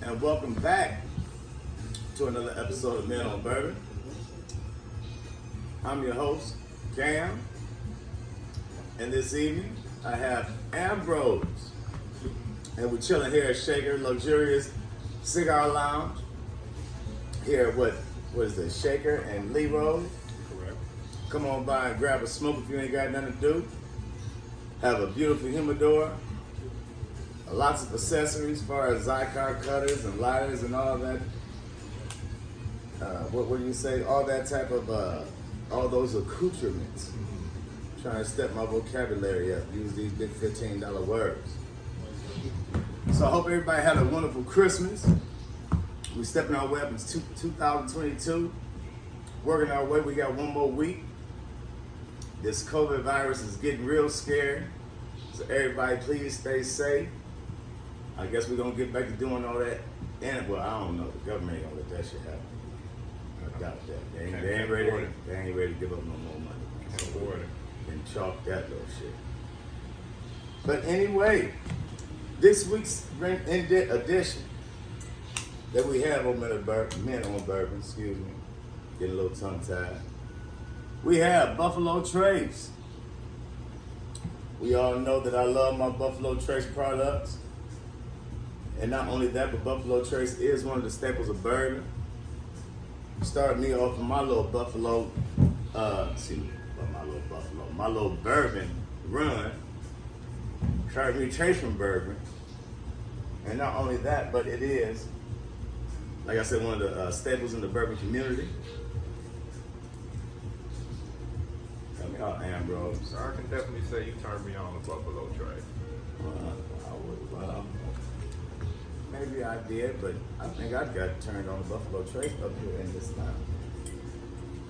and welcome back to another episode of Men on Bourbon. I'm your host, Cam, and this evening I have Ambrose, and we're chilling here at Shaker Luxurious Cigar Lounge here at what is it, Shaker and Leroy. Correct. Come on by and grab a smoke if you ain't got nothing to do. Have a beautiful humidor. Lots of accessories as far as Zycar cutters and lighters and all that. What do you say? All that type of, all those accoutrements. Trying to step my vocabulary up. Use these big $15 words. So I hope everybody had a wonderful Christmas. We're stepping our way up into 2022. Working our way, we got one more week. This COVID virus is getting real scary. So everybody please stay safe. I guess we're gonna get back to doing all that. And well, I don't know. The government ain't gonna let that shit happen. I doubt that. They ain't ready to give up no more money. And chalk that little shit. But anyway, this week's edition that we have on Men on Bourbon, excuse me, getting a little tongue tied. We have Buffalo Trace. We all know that I love my Buffalo Trace products. And not only that, but Buffalo Trace is one of the staples of bourbon. Started me off with my little Buffalo, my little bourbon run. Started me chasing bourbon. And not only that, but it is, like I said, one of the staples in the bourbon community. Tell me how Ambrose. So I can definitely say you turned me on to Buffalo Trace. Maybe I did, but I think I got turned on to Buffalo Trace up here in this town.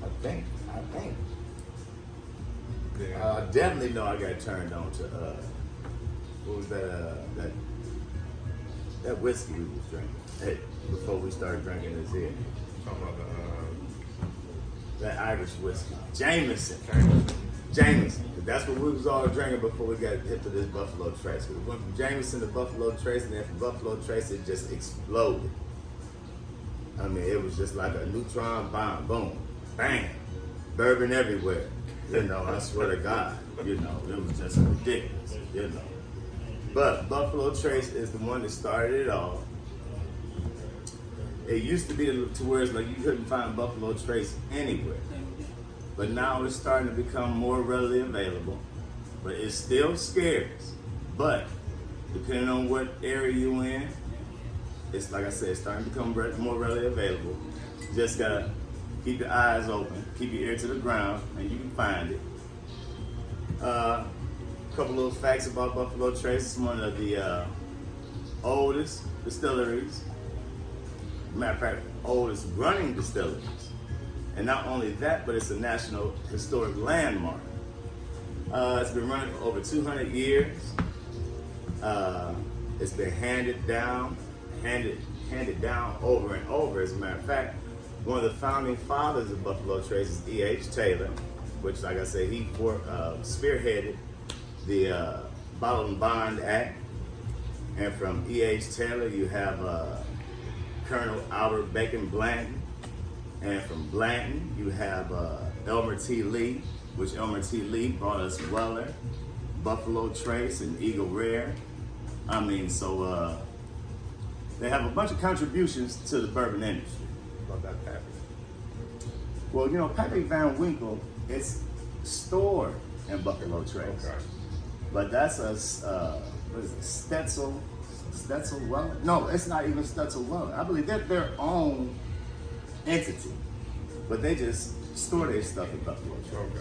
I think. Yeah. I definitely know I got turned on to what was that whiskey we was drinking? Hey, before we started drinking this here. Talking about That Irish whiskey. Jameson. That's what we was all drinking before we got hit to this Buffalo Trace. We went from Jameson to Buffalo Trace, and then from Buffalo Trace it just exploded. I mean, it was just like a neutron bomb. Boom. Bang. Bourbon everywhere. You know, I swear to God. You know, it was just ridiculous. You know. But Buffalo Trace is the one that started it all. It used to be to where it's like you couldn't find Buffalo Trace anywhere. But now it's starting to become more readily available. But it's still scarce. But depending on what area you're in, it's like I said, it's starting to become more readily available. You just gotta keep your eyes open, keep your ear to the ground, and you can find it. Couple little facts about Buffalo Trace. It's one of the oldest distilleries. Matter of fact, oldest running distilleries. And not only that, but it's a National Historic Landmark. It's been running for over 200 years. It's been handed down over and over. As a matter of fact, one of the founding fathers of Buffalo Trace is E.H. Taylor, which, like I said, he spearheaded the Bottle and Bond Act. And from E.H. Taylor, you have Colonel Albert Bacon Blanton. And from Blanton, you have Elmer T. Lee, which Elmer T. Lee brought us Weller, Buffalo Trace, and Eagle Rare. I mean, so they have a bunch of contributions to the bourbon industry. about that Pappy. Well, you know, Pappy Van Winkle, it's stored in Buffalo Trace. Okay. But that's a, what is it, Stetzel Weller? No, it's not even Stetzel Weller. I believe they're their own entity, but they just store their stuff in Buffalo Trace. Okay.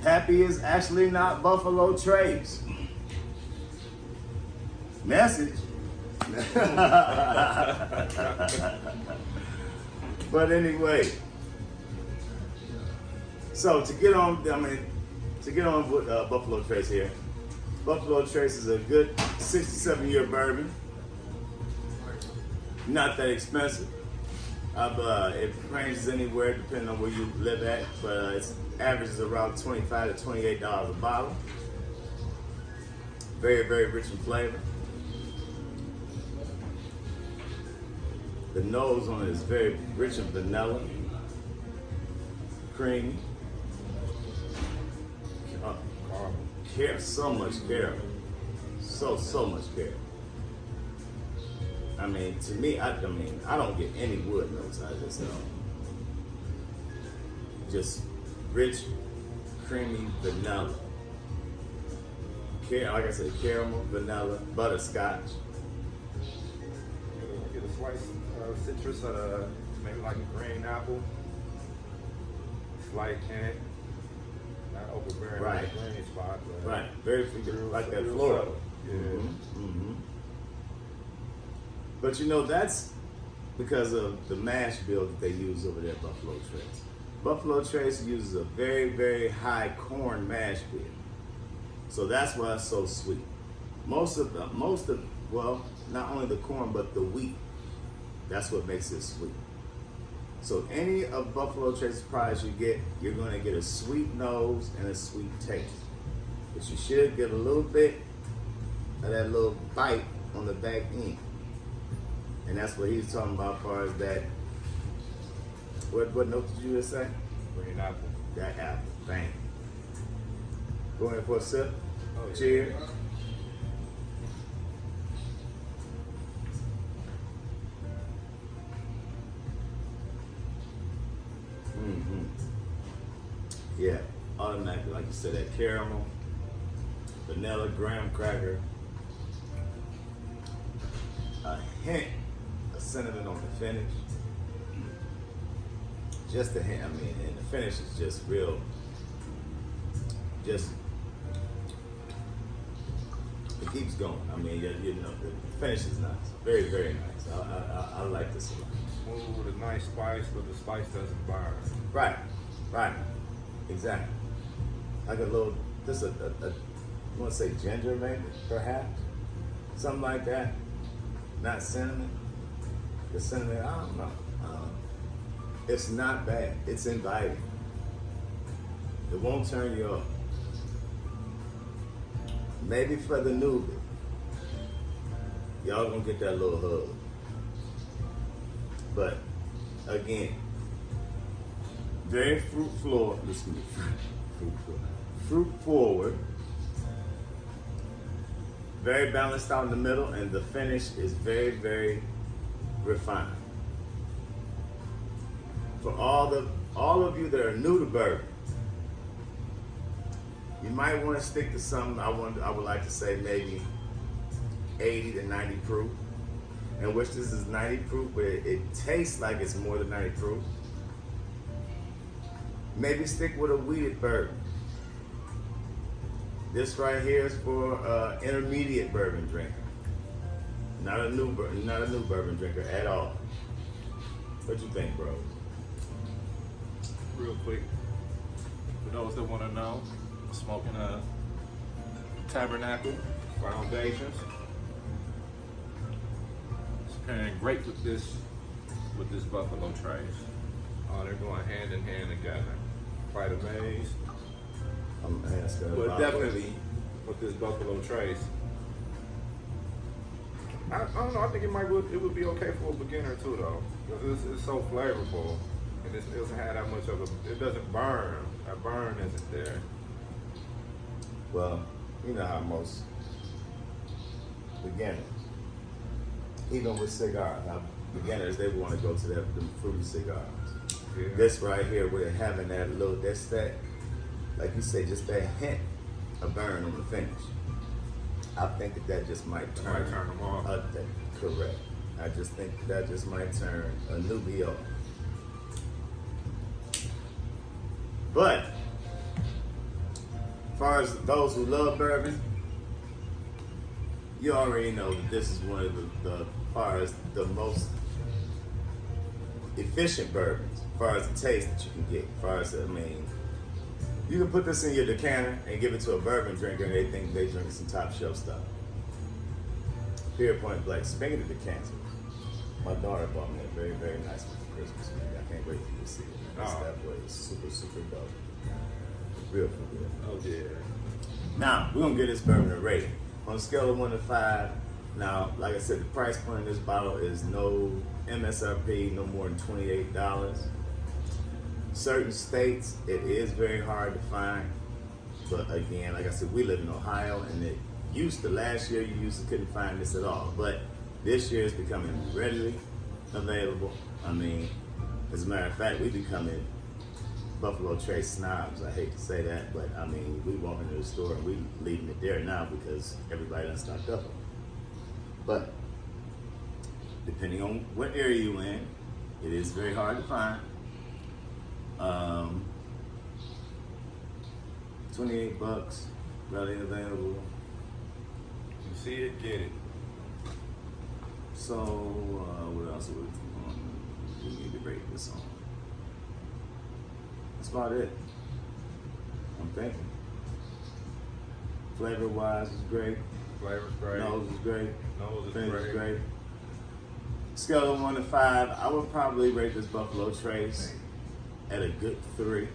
Pappy is actually not Buffalo Trace. Message. But anyway, so to get on with Buffalo Trace here. Buffalo Trace is a good 67-year bourbon. Not that expensive. It ranges anywhere depending on where you live at, but its average is around $25 to $28 a bottle. Very, very rich in flavor. The nose on it is very rich in vanilla, creamy. Care, so much caramel. So much caramel. I mean, to me, I don't get any wood notes out of this at all. Just rich, creamy vanilla. Like I said, caramel, vanilla, butterscotch. Get a slice of citrus, maybe like a green apple. Slight hint. Not overbearing Right. like green spot. But Right. Very like that real floral. subtle. Yeah. Mm-hmm. But you know, that's because of the mash bill that they use over there at Buffalo Trace. Buffalo Trace uses a very, very high corn mash bill. So that's why it's so sweet. Most of, well, not only the corn, but the wheat. That's what makes it sweet. So any of Buffalo Trace's products you get, you're going to get a sweet nose and a sweet taste. But you should get a little bit of that little bite on the back end. And that's what he's talking about as far as that. What note did you just say? Green apple. That apple. Bang. Go ahead for a sip. Oh, yeah. Cheers. Mm-hmm. Yeah, automatically, like you said, that caramel, vanilla, graham cracker, a hint of cinnamon on the finish. Just a hint, and the finish is just real, it keeps going. You know, the finish is nice, very, very nice. I like this a lot. Smooth with a nice spice, but the spice doesn't burn. Right, exactly. Like a little, just you want to say ginger maybe, perhaps? Something like that. Not cinnamon. The cinnamon, I don't know. It's not bad. It's inviting. It won't turn you off. Maybe for the newbie, y'all gonna get that little hug. But again, very fruit forward, very balanced out in the middle, and the finish is very, very refined. For all of you that are new to bourbon, you might want to stick to something. I would like to say maybe 80 to 90 proof. In which this is 90 proof, but it tastes like it's more than 90 proof. Maybe stick with a wheated bourbon. This right here is for intermediate bourbon drinker. Not a new bourbon drinker at all. What you think, bro? Real quick, for those that want to know, I'm smoking a Tabernacle Foundations. It's pairing great with this Buffalo Trace. They're going hand in hand together. Quite amazed. I'm asking But about definitely with this Buffalo Trace. I don't know, I think it would be okay for a beginner too though. Because it's so flavorful. And it doesn't have that much of it doesn't burn. That burn isn't there. Well, you know how most beginners, even with cigars, how beginners, they want to go to the fruity cigars. Yeah. This right here, with it having that little, that, like you say, just that hint of burn on the finish. I think that just might turn them off. Correct. I just think that just might turn a newbie off. But as far as those who love bourbon, you already know that this is one of the as far as the most efficient bourbons, as far as the taste that you can get. As far as, you can put this in your decanter and give it to a bourbon drinker and they think they're drinking some top shelf stuff. Period, point blank. Speaking of decanters, my daughter bought me a very, very nice one for Christmas. Man. I can't wait for you to see it. It's that way. It's super, super dope. Real for real. Oh yeah. Now, we're going to give this bourbon a rating. On a scale of 1 to 5, Now, like I said, the price point of this bottle is no MSRP, no more than $28. Certain states, it is very hard to find. But again, like I said, we live in Ohio, and last year you couldn't find this at all. But this year it's becoming readily available. I mean, as a matter of fact, we're becoming Buffalo Trace snobs. I hate to say that, but I mean, we walk into the store and we leaving it there now because everybody done stocked up on it. But depending on what area you're in, it is very hard to find. 28 bucks, readily available. You see it, get it. So, what else we need to rate this on? That's about it. I'm thinking. Flavor wise is great. Flavor's great. Nose is great. Nose is Finish great. is great. Scale of 1 to 5, I would probably rate this Buffalo Trace at a good 3.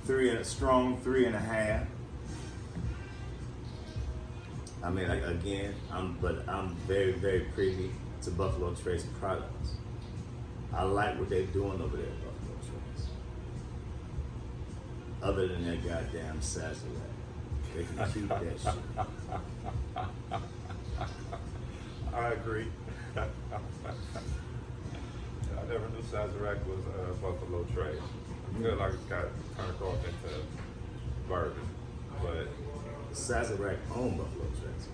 3 and a strong 3.5. I mean, again, I'm very, very privy to Buffalo Trace products. I like what they're doing over there at Buffalo Trace. Other than that goddamn Sazerac. They can keep that shit. I agree. I never knew Sazerac was Buffalo Trace. I feel like it got turned off into bourbon, but Sazerac owned Buffalo Trace.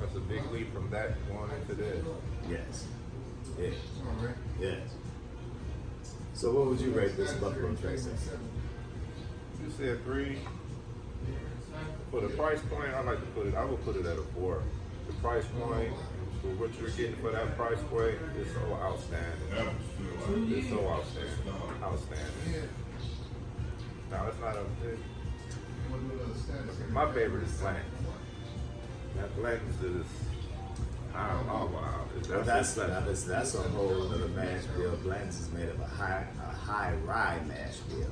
that's a big leap from that going into this. Yes. Yes. Yes. So what would you rate this Buffalo Trace at? You said 3. For the price point, I would put it at a 4. The price point, for what you're getting for that price point, is so outstanding. It's so outstanding. Now, it's not my favorite is Blank. That Blank is wow. That's a whole other mash bill. Blanton's is made of a high rye mash bill.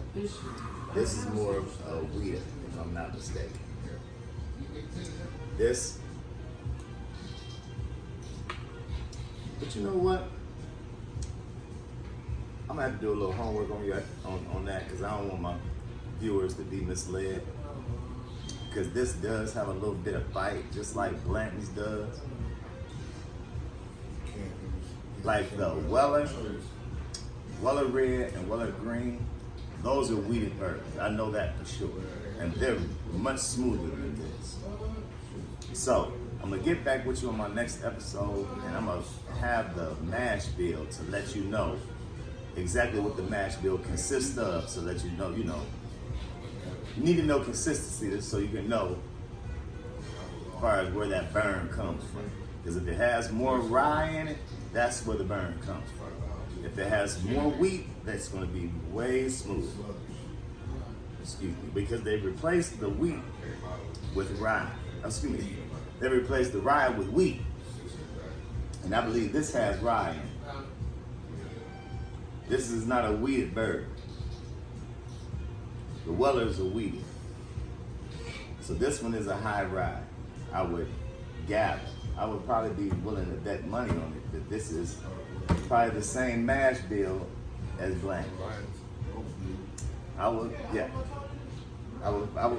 This is more of a wheat, if I'm not mistaken. But you know what? I'm gonna have to do a little homework on that because I don't want my viewers to be misled. Because this does have a little bit of bite, just like Blanton's does. Like the Weller Red and Weller Green, those are wheated bourbons. I know that for sure. And they're much smoother than this. So, I'm going to get back with you on my next episode, and I'm going to have the mash bill to let you know exactly what the mash bill consists of, so that you know. You need to know consistency so you can know as far as where that burn comes from. Because if it has more rye in it, that's where the burn comes from. If it has more wheat, that's going to be way smoother. Excuse me, because they replaced the wheat with rye. Excuse me, they replaced the rye with wheat. And I believe this has rye in it. This is not a wheated bourbon. The Wellers are wheated. So this one is a high rye. I would gather. I would probably be willing to bet money on it that this is probably the same mash bill as Blank. I would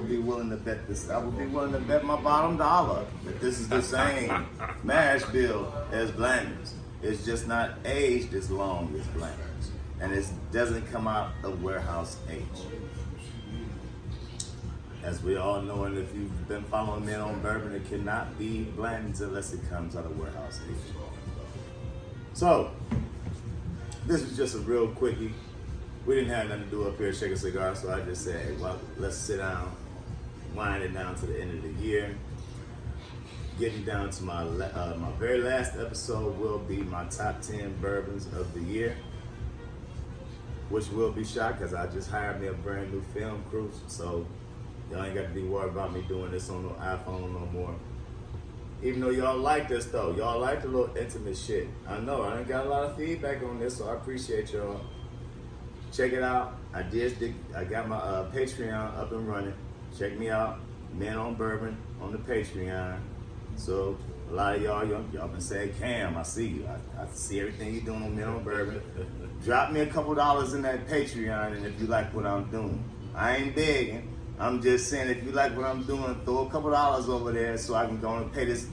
be willing to bet this. I would be willing to bet my bottom dollar that this is the same mash bill as Blanders. It's just not aged as long as Blanders, and it doesn't come out of warehouse aged. As we all know, and if you've been following me on bourbon, it cannot be Blanders unless it comes out of warehouse aged. So, this was just a real quickie. We didn't have nothing to do up here at Shaker Cigar, so I just said, hey, well, let's sit down, wind it down to the end of the year. Getting down to my very last episode will be my top 10 bourbons of the year, which will be shot because I just hired me a brand new film crew, so y'all ain't got to be worried about me doing this on no iPhone no more. Even though y'all like this though, y'all like the little intimate shit. I know, I ain't got a lot of feedback on this, so I appreciate y'all. Check it out. I got my Patreon up and running. Check me out. Men on Bourbon on the Patreon. So a lot of y'all been saying, Cam, I see you. I see everything you're doing on Men on Bourbon. Drop me a couple dollars in that Patreon, and if you like what I'm doing. I ain't begging. I'm just saying, if you like what I'm doing, throw a couple dollars over there so I can go and pay this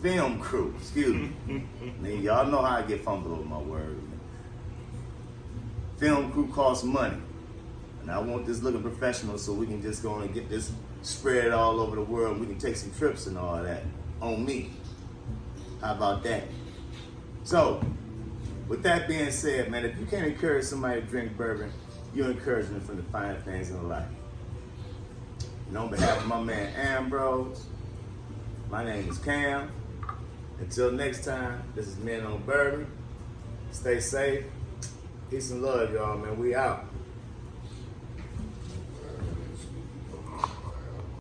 film crew. Excuse me. Man, y'all know how I get fumbled over my word. Film crew costs money, and I want this looking professional so we can just go and get this spread all over the world. We can take some trips and all that on me. How about that? So, with that being said, man, if you can't encourage somebody to drink bourbon, you're encouraging them from the finer things in life. And on behalf of my man Ambrose, my name is Cam. Until next time, this is Men on Bourbon. Stay safe. Peace and love, y'all, man. We out.